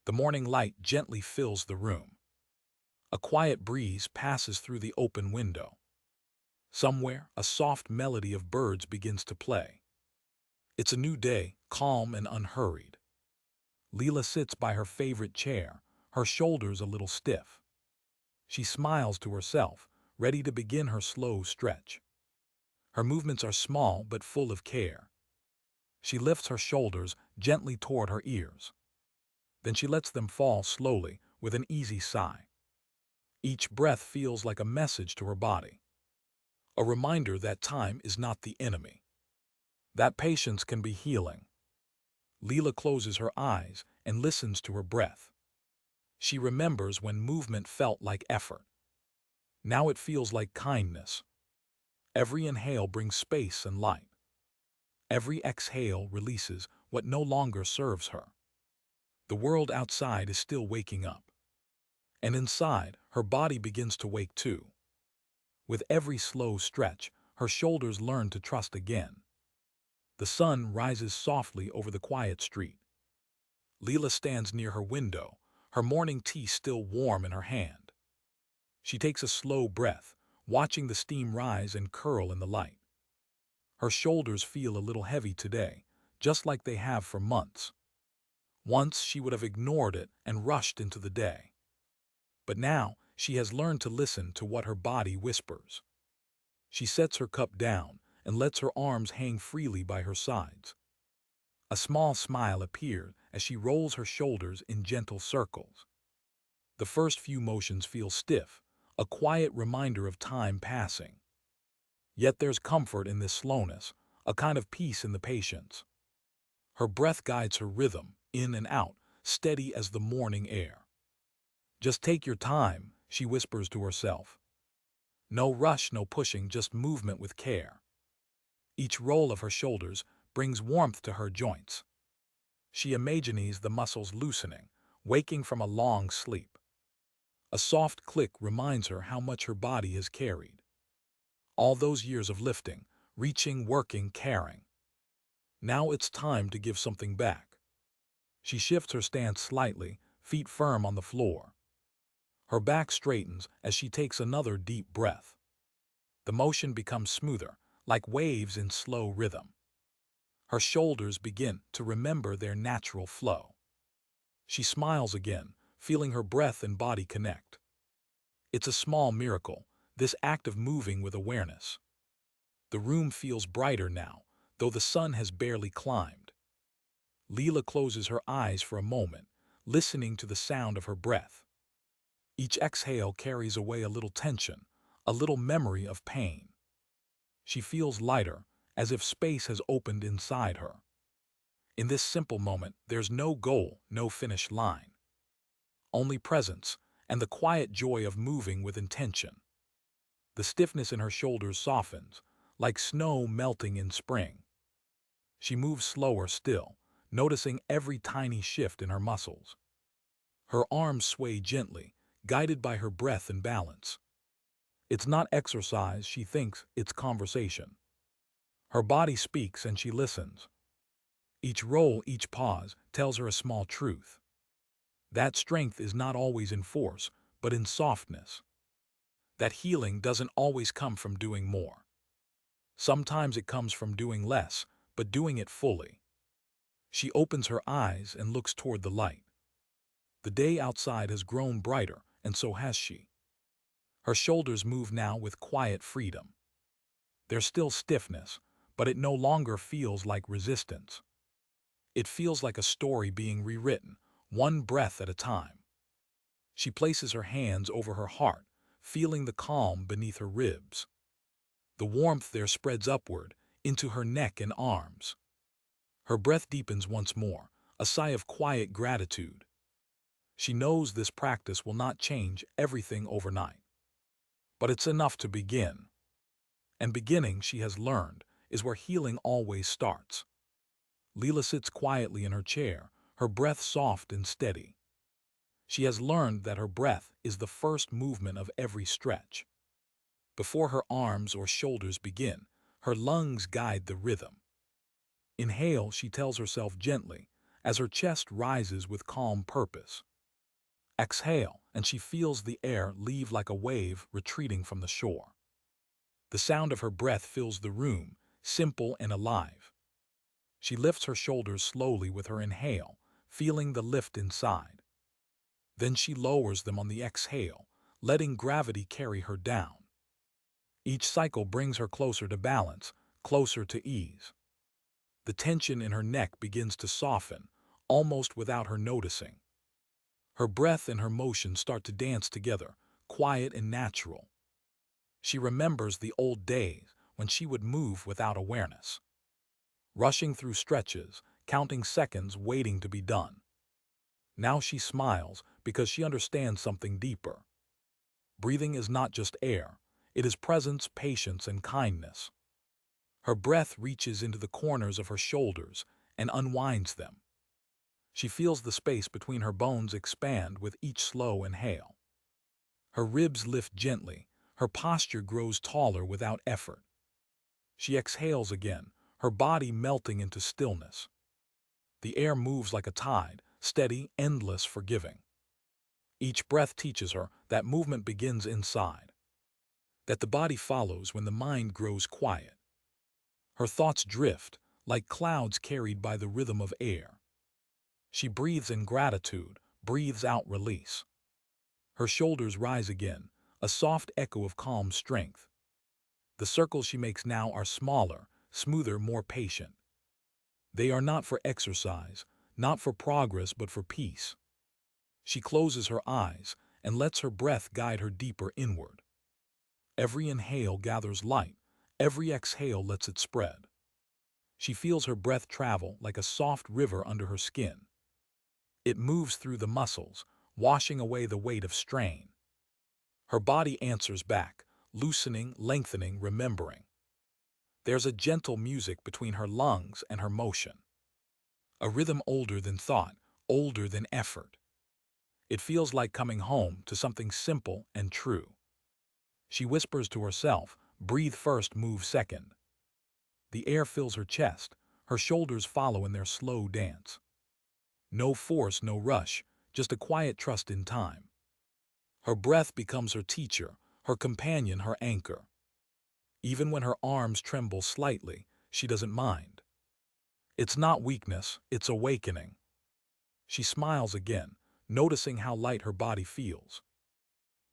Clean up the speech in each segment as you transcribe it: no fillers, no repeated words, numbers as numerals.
The morning light gently fills the room. A quiet breeze passes through the open window. Somewhere, a soft melody of birds begins to play. It's a new day, calm and unhurried. Lila sits by her favorite chair, her shoulders a little stiff. She smiles to herself, ready to begin her slow stretch. Her movements are small but full of care. She lifts her shoulders gently toward her ears. Then she lets them fall slowly with an easy sigh. Each breath feels like a message to her body, a reminder that time is not the enemy, that patience can be healing. Lila closes her eyes and listens to her breath. She remembers when movement felt like effort. Now it feels like kindness. Every inhale brings space and light. Every exhale releases what no longer serves her. The world outside is still waking up. And inside, her body begins to wake too. With every slow stretch, her shoulders learn to trust again. The sun rises softly over the quiet street. Lila stands near her window, her morning tea still warm in her hand. She takes a slow breath, watching the steam rise and curl in the light. Her shoulders feel a little heavy today, just like they have for months. Once she would have ignored it and rushed into the day. But now she has learned to listen to what her body whispers. She sets her cup down and lets her arms hang freely by her sides. A small smile appears as she rolls her shoulders in gentle circles. The first few motions feel stiff, a quiet reminder of time passing. Yet there's comfort in this slowness, a kind of peace in the patience. Her breath guides her rhythm, in and out, steady as the morning air. Just take your time, she whispers to herself. No rush, no pushing, just movement with care. Each roll of her shoulders brings warmth to her joints. She imagines the muscles loosening, waking from a long sleep. A soft click reminds her how much her body has carried. All those years of lifting, reaching, working, caring. Now it's time to give something back. She shifts her stance slightly, feet firm on the floor. Her back straightens as she takes another deep breath. The motion becomes smoother, like waves in slow rhythm. Her shoulders begin to remember their natural flow. She smiles again, feeling her breath and body connect. It's a small miracle, this act of moving with awareness. The room feels brighter now, though the sun has barely climbed. Lila closes her eyes for a moment, listening to the sound of her breath. Each exhale carries away a little tension, a little memory of pain. She feels lighter, as if space has opened inside her. In this simple moment, there's no goal, no finish line. Only presence, and the quiet joy of moving with intention. The stiffness in her shoulders softens, like snow melting in spring. She moves slower still, noticing every tiny shift in her muscles. Her arms sway gently, guided by her breath and balance. It's not exercise, she thinks, it's conversation. Her body speaks and she listens. Each roll, each pause, tells her a small truth. That strength is not always in force, but in softness. That healing doesn't always come from doing more. Sometimes it comes from doing less, but doing it fully. She opens her eyes and looks toward the light. The day outside has grown brighter, and so has she. Her shoulders move now with quiet freedom. There's still stiffness, but it no longer feels like resistance. It feels like a story being rewritten, one breath at a time. She places her hands over her heart, feeling the calm beneath her ribs. The warmth there spreads upward, into her neck and arms. Her breath deepens once more, a sigh of quiet gratitude. She knows this practice will not change everything overnight. But it's enough to begin. And beginning, she has learned, is where healing always starts. Lila sits quietly in her chair, her breath soft and steady. She has learned that her breath is the first movement of every stretch. Before her arms or shoulders begin, her lungs guide the rhythm. Inhale, she tells herself gently, as her chest rises with calm purpose. Exhale, and she feels the air leave like a wave retreating from the shore. The sound of her breath fills the room, simple and alive. She lifts her shoulders slowly with her inhale, feeling the lift inside. Then she lowers them on the exhale, letting gravity carry her down. Each cycle brings her closer to balance, closer to ease. The tension in her neck begins to soften, almost without her noticing. Her breath and her motion start to dance together, quiet and natural. She remembers the old days when she would move without awareness, rushing through stretches, counting seconds, waiting to be done. Now she smiles because she understands something deeper. Breathing is not just air, it is presence, patience, and kindness. Her breath reaches into the corners of her shoulders and unwinds them. She feels the space between her bones expand with each slow inhale. Her ribs lift gently, her posture grows taller without effort. She exhales again, her body melting into stillness. The air moves like a tide, steady, endless, forgiving. Each breath teaches her that movement begins inside, that the body follows when the mind grows quiet. Her thoughts drift, like clouds carried by the rhythm of air. She breathes in gratitude, breathes out release. Her shoulders rise again, a soft echo of calm strength. The circles she makes now are smaller, smoother, more patient. They are not for exercise, not for progress, but for peace. She closes her eyes and lets her breath guide her deeper inward. Every inhale gathers light, every exhale lets it spread. She feels her breath travel like a soft river under her skin. It moves through the muscles, washing away the weight of strain. Her body answers back, loosening, lengthening, remembering. There's a gentle music between her lungs and her motion. A rhythm older than thought, older than effort. It feels like coming home to something simple and true. She whispers to herself, breathe first, move second. The air fills her chest, her shoulders follow in their slow dance. No force, no rush, just a quiet trust in time. Her breath becomes her teacher, her companion, her anchor. Even when her arms tremble slightly, she doesn't mind. It's not weakness, it's awakening. She smiles again, noticing how light her body feels.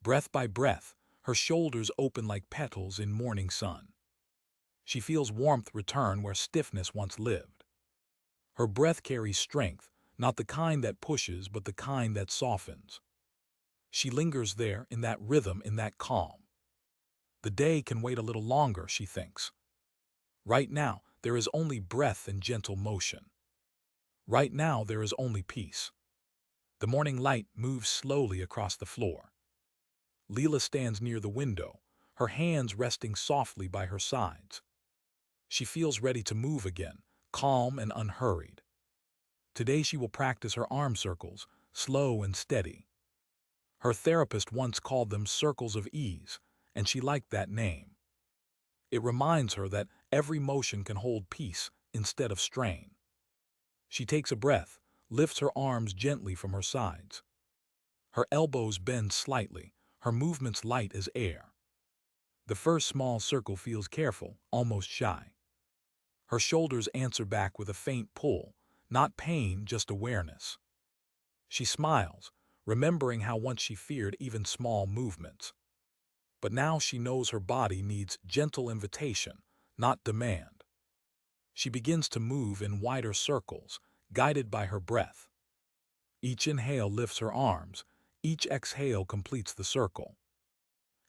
Breath by breath, her shoulders open like petals in morning sun. She feels warmth return where stiffness once lived. Her breath carries strength, not the kind that pushes, but the kind that softens. She lingers there in that rhythm, in that calm. The day can wait a little longer, she thinks. Right now, there is only breath and gentle motion. Right now, there is only peace. The morning light moves slowly across the floor. Lila stands near the window, her hands resting softly by her sides. She feels ready to move again, calm and unhurried. Today she will practice her arm circles, slow and steady. Her therapist once called them circles of ease, and she liked that name. It reminds her that every motion can hold peace instead of strain. She takes a breath, lifts her arms gently from her sides. Her elbows bend slightly, her movements light as air. The first small circle feels careful, almost shy. Her shoulders answer back with a faint pull, not pain, just awareness. She smiles, remembering how once she feared even small movements. But now she knows her body needs gentle invitation, not demand. She begins to move in wider circles, guided by her breath. Each inhale lifts her arms, each exhale completes the circle.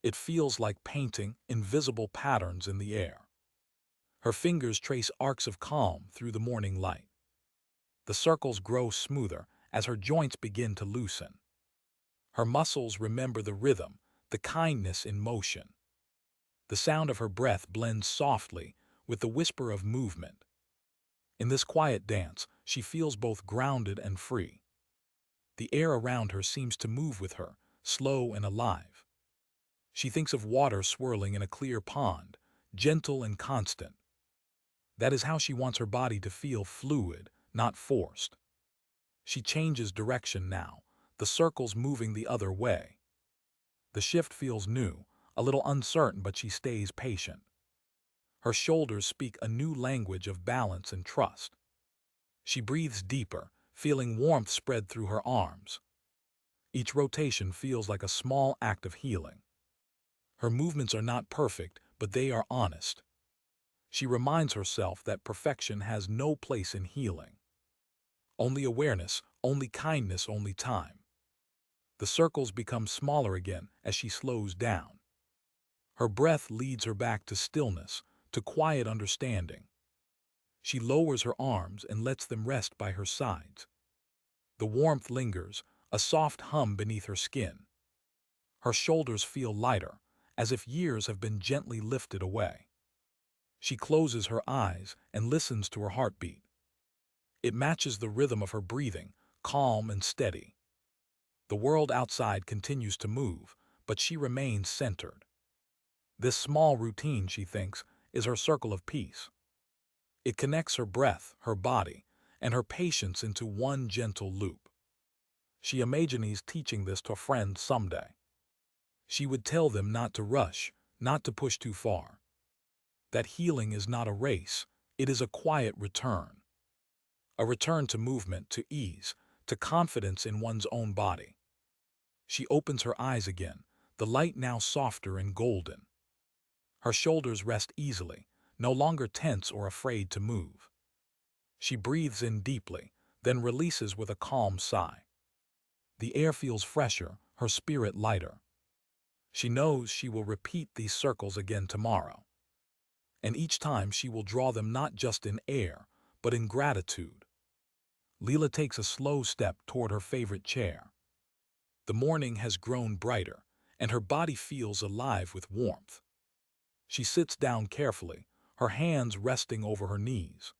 It feels like painting invisible patterns in the air. Her fingers trace arcs of calm through the morning light. The circles grow smoother as her joints begin to loosen. Her muscles remember the rhythm, the kindness in motion. The sound of her breath blends softly with the whisper of movement. In this quiet dance, she feels both grounded and free. The air around her seems to move with her, slow and alive. She thinks of water swirling in a clear pond, gentle and constant. That is how she wants her body to feel, fluid, not forced. She changes direction now, the circles moving the other way. The shift feels new, a little uncertain, but she stays patient. Her shoulders speak a new language of balance and trust. She breathes deeper, feeling warmth spread through her arms. Each rotation feels like a small act of healing. Her movements are not perfect, but they are honest. She reminds herself that perfection has no place in healing. Only awareness, only kindness, only time. The circles become smaller again as she slows down. Her breath leads her back to stillness, to quiet understanding. She lowers her arms and lets them rest by her sides. The warmth lingers, a soft hum beneath her skin. Her shoulders feel lighter, as if years have been gently lifted away. She closes her eyes and listens to her heartbeat. It matches the rhythm of her breathing, calm and steady. The world outside continues to move, but she remains centered. This small routine, she thinks, is her circle of peace. It connects her breath, her body, and her patience into one gentle loop. She imagines teaching this to friends someday. She would tell them not to rush, not to push too far. That healing is not a race, it is a quiet return. A return to movement, to ease, to confidence in one's own body. She opens her eyes again, the light now softer and golden. Her shoulders rest easily, no longer tense or afraid to move. She breathes in deeply, then releases with a calm sigh. The air feels fresher, her spirit lighter. She knows she will repeat these circles again tomorrow. And each time she will draw them not just in air, but in gratitude. Lila takes a slow step toward her favorite chair. The morning has grown brighter, and her body feels alive with warmth. She sits down carefully, her hands resting over her knees.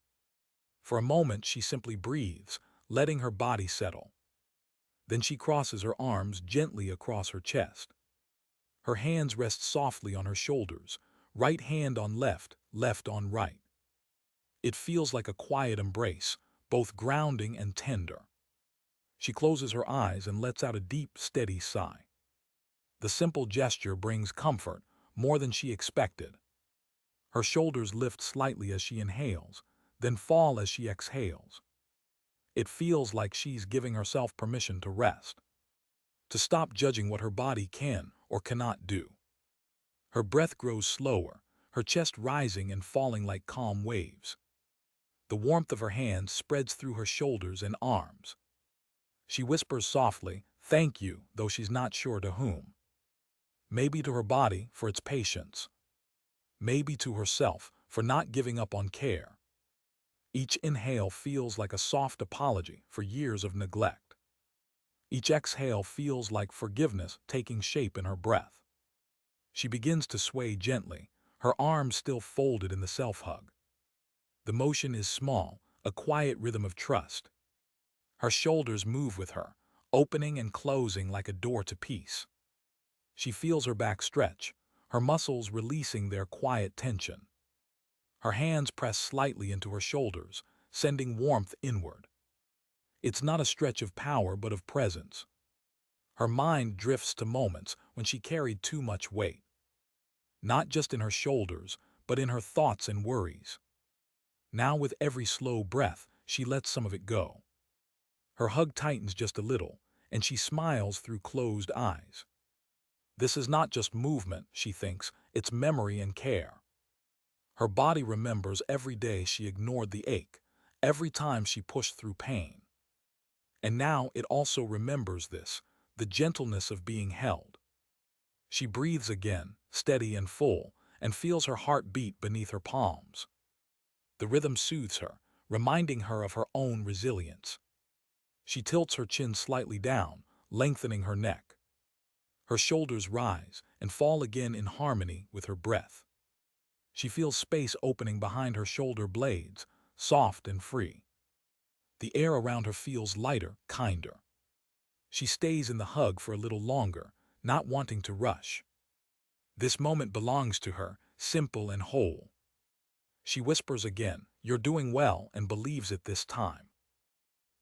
For a moment she simply breathes, letting her body settle. Then she crosses her arms gently across her chest. Her hands rest softly on her shoulders, right hand on left, left on right. It feels like a quiet embrace, both grounding and tender. She closes her eyes and lets out a deep, steady sigh. The simple gesture brings comfort, more than she expected. Her shoulders lift slightly as she inhales, then fall as she exhales. It feels like she's giving herself permission to rest, to stop judging what her body can or cannot do. Her breath grows slower, her chest rising and falling like calm waves. The warmth of her hands spreads through her shoulders and arms. She whispers softly, "Thank you," though she's not sure to whom. Maybe to her body for its patience. Maybe to herself for not giving up on care. Each inhale feels like a soft apology for years of neglect. Each exhale feels like forgiveness taking shape in her breath. She begins to sway gently, her arms still folded in the self-hug. The motion is small, a quiet rhythm of trust. Her shoulders move with her, opening and closing like a door to peace. She feels her back stretch, her muscles releasing their quiet tension. Her hands press slightly into her shoulders, sending warmth inward. It's not a stretch of power but of presence. Her mind drifts to moments when she carried too much weight. Not just in her shoulders, but in her thoughts and worries. Now with every slow breath, she lets some of it go. Her hug tightens just a little, and she smiles through closed eyes. This is not just movement, she thinks, it's memory and care. Her body remembers every day she ignored the ache, every time she pushed through pain. And now it also remembers this, the gentleness of being held. She breathes again, steady and full, and feels her heart beat beneath her palms. The rhythm soothes her, reminding her of her own resilience. She tilts her chin slightly down, lengthening her neck. Her shoulders rise and fall again in harmony with her breath. She feels space opening behind her shoulder blades, soft and free. The air around her feels lighter, kinder. She stays in the hug for a little longer, not wanting to rush. This moment belongs to her, simple and whole. She whispers again, "You're doing well," and believes it this time.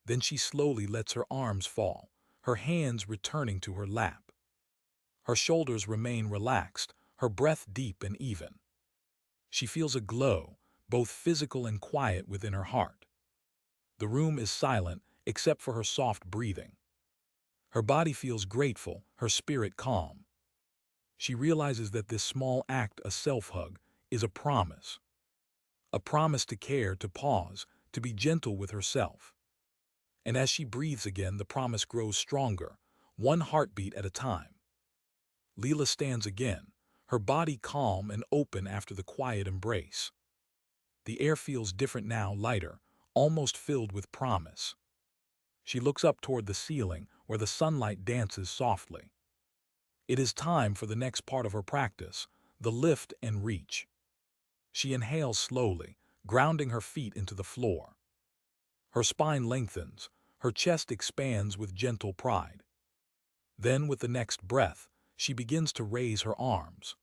Then she slowly lets her arms fall, her hands returning to her lap. Her shoulders remain relaxed, her breath deep and even. She feels a glow, both physical and quiet within her heart. The room is silent except for her soft breathing. Her body feels grateful, her spirit calm. She realizes that this small act, a self-hug, is a promise. A promise to care, to pause, to be gentle with herself. And as she breathes again, the promise grows stronger, one heartbeat at a time. Lila stands again, her body calm and open after the quiet embrace. The air feels different now, lighter, almost filled with promise. She looks up toward the ceiling, where the sunlight dances softly. It is time for the next part of her practice, the lift and reach. She inhales slowly, grounding her feet into the floor. Her spine lengthens, her chest expands with gentle pride. Then, with the next breath, she begins to raise her arms.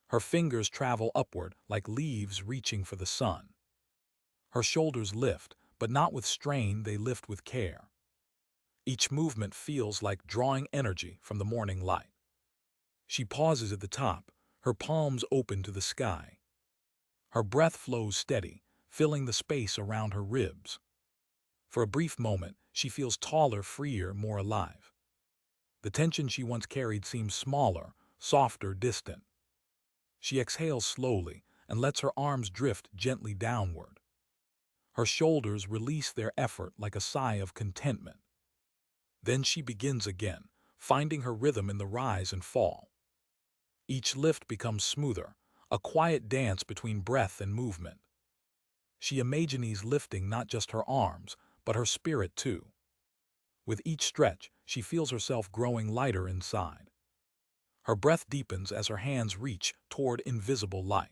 Her fingers travel upward like leaves reaching for the sun. Her shoulders lift, but not with strain, they lift with care. Each movement feels like drawing energy from the morning light. She pauses at the top, her palms open to the sky. Her breath flows steady, filling the space around her ribs. For a brief moment, she feels taller, freer, more alive. The tension she once carried seems smaller, softer, distant. She exhales slowly and lets her arms drift gently downward. Her shoulders release their effort like a sigh of contentment. Then she begins again, finding her rhythm in the rise and fall. Each lift becomes smoother, a quiet dance between breath and movement. She imagines lifting not just her arms, but her spirit too. With each stretch, she feels herself growing lighter inside. Her breath deepens as her hands reach toward invisible light.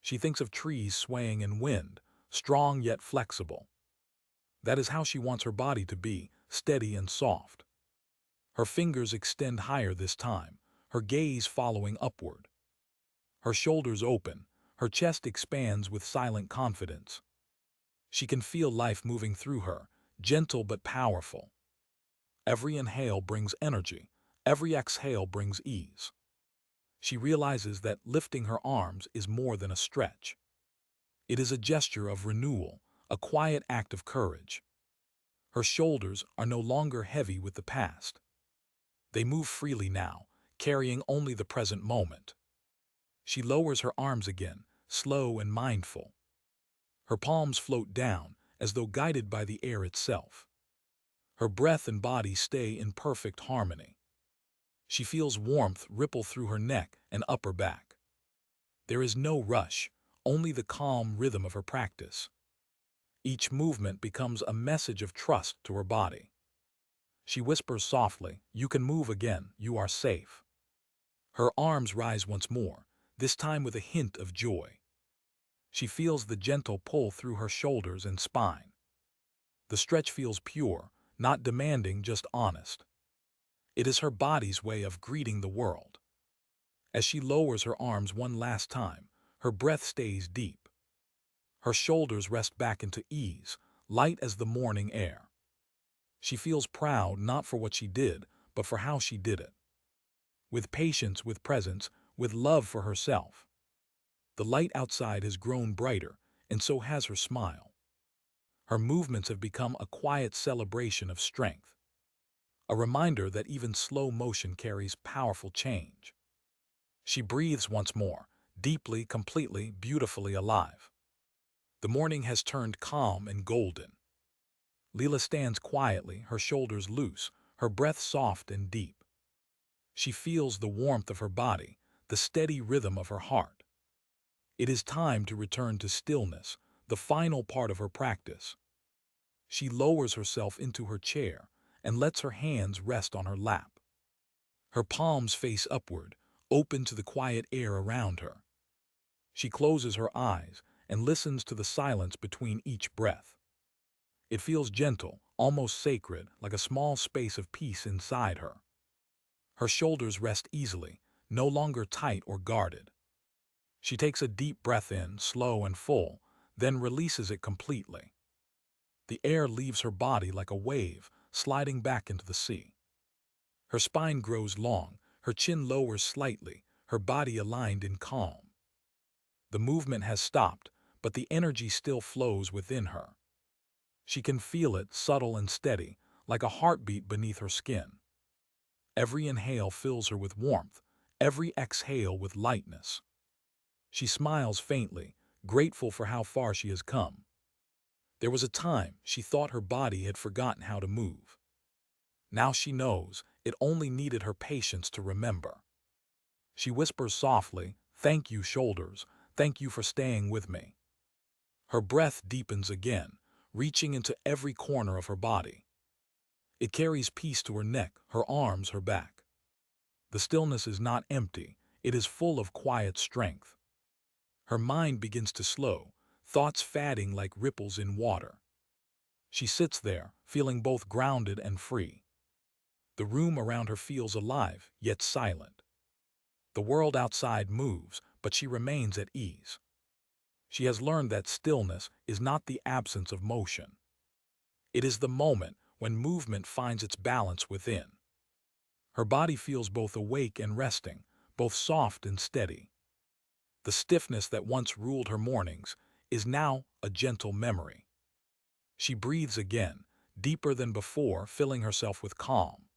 She thinks of trees swaying in wind, strong yet flexible. That is how she wants her body to be, steady and soft. Her fingers extend higher this time, her gaze following upward. Her shoulders open, her chest expands with silent confidence. She can feel life moving through her, gentle but powerful. Every inhale brings energy, every exhale brings ease. She realizes that lifting her arms is more than a stretch. It is a gesture of renewal, a quiet act of courage. Her shoulders are no longer heavy with the past. They move freely now, carrying only the present moment. She lowers her arms again, slow and mindful. Her palms float down, as though guided by the air itself. Her breath and body stay in perfect harmony. She feels warmth ripple through her neck and upper back. There is no rush, only the calm rhythm of her practice. Each movement becomes a message of trust to her body. She whispers softly, "You can move again, you are safe." Her arms rise once more, this time with a hint of joy. She feels the gentle pull through her shoulders and spine. The stretch feels pure, not demanding, just honest. It is her body's way of greeting the world. As she lowers her arms one last time, her breath stays deep. Her shoulders rest back into ease, light as the morning air. She feels proud not for what she did, but for how she did it. With patience, with presence, with love for herself. The light outside has grown brighter, and so has her smile. Her movements have become a quiet celebration of strength. A reminder that even slow motion carries powerful change. She breathes once more, deeply, completely, beautifully alive. The morning has turned calm and golden. Lila stands quietly, her shoulders loose, her breath soft and deep. She feels the warmth of her body, the steady rhythm of her heart. It is time to return to stillness, the final part of her practice. She lowers herself into her chair and lets her hands rest on her lap. Her palms face upward, open to the quiet air around her. She closes her eyes and listens to the silence between each breath. It feels gentle, almost sacred, like a small space of peace inside her. Her shoulders rest easily, no longer tight or guarded. She takes a deep breath in, slow and full, then releases it completely. The air leaves her body like a wave, sliding back into the sea. Her spine grows long, her chin lowers slightly, her body aligned in calm. The movement has stopped, but the energy still flows within her. She can feel it, subtle and steady, like a heartbeat beneath her skin. Every inhale fills her with warmth, every exhale with lightness. She smiles faintly, grateful for how far she has come. There was a time she thought her body had forgotten how to move. Now she knows it only needed her patience to remember. She whispers softly, "Thank you, shoulders. Thank you for staying with me." Her breath deepens again, reaching into every corner of her body. It carries peace to her neck, her arms, her back. The stillness is not empty, it is full of quiet strength. Her mind begins to slow, thoughts fading like ripples in water. She sits there, feeling both grounded and free. The room around her feels alive, yet silent. The world outside moves, but she remains at ease. She has learned that stillness is not the absence of motion. It is the moment when movement finds its balance within. Her body feels both awake and resting, both soft and steady. The stiffness that once ruled her mornings is now a gentle memory. She breathes again, deeper than before, filling herself with calm.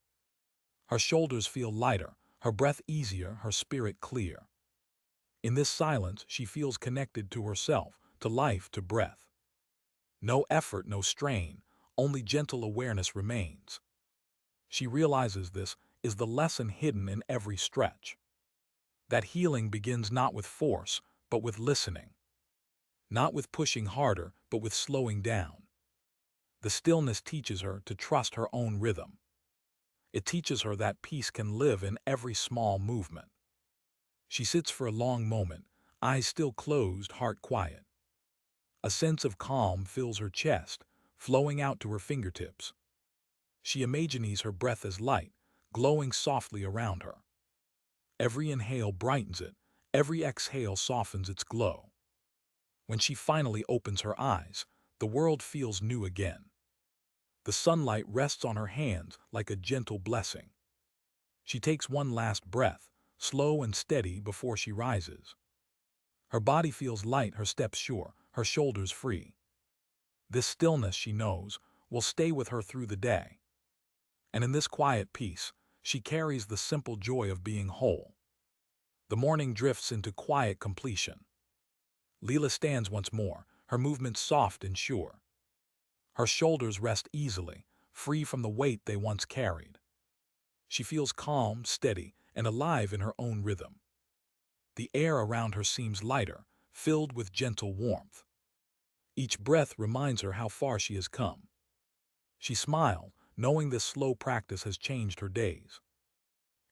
Her shoulders feel lighter, her breath easier, her spirit clear. In this silence, she feels connected to herself, to life, to breath. No effort, no strain, only gentle awareness remains. She realizes this is the lesson hidden in every stretch. That healing begins not with force, but with listening. Not with pushing harder, but with slowing down. The stillness teaches her to trust her own rhythm. It teaches her that peace can live in every small movement. She sits for a long moment, eyes still closed, heart quiet. A sense of calm fills her chest, flowing out to her fingertips. She imagines her breath as light, glowing softly around her. Every inhale brightens it, every exhale softens its glow. When she finally opens her eyes, the world feels new again. The sunlight rests on her hands like a gentle blessing. She takes one last breath, slow and steady, before she rises. Her body feels light, her steps sure, her shoulders free. This stillness, she knows, will stay with her through the day. And in this quiet peace, she carries the simple joy of being whole. The morning drifts into quiet completion. Lila stands once more, her movements soft and sure. Her shoulders rest easily, free from the weight they once carried. She feels calm, steady, and alive in her own rhythm. The air around her seems lighter, filled with gentle warmth. Each breath reminds her how far she has come. She smiles, knowing this slow practice has changed her days.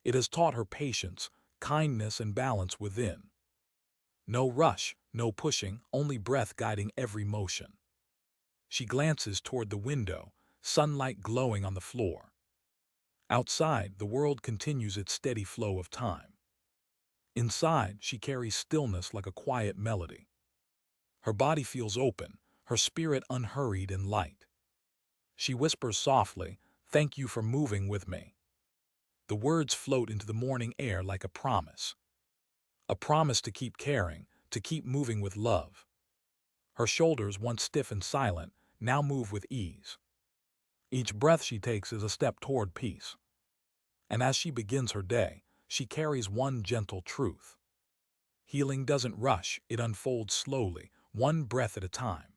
It has taught her patience, kindness, and balance within. No rush, no pushing, only breath guiding every motion. She glances toward the window, sunlight glowing on the floor. Outside, the world continues its steady flow of time. Inside, she carries stillness like a quiet melody. Her body feels open, her spirit unhurried and light. She whispers softly, "Thank you for moving with me." The words float into the morning air like a promise. A promise to keep caring, to keep moving with love. Her shoulders, once stiff and silent, now move with ease. Each breath she takes is a step toward peace. And as she begins her day, she carries one gentle truth. Healing doesn't rush, it unfolds slowly, one breath at a time.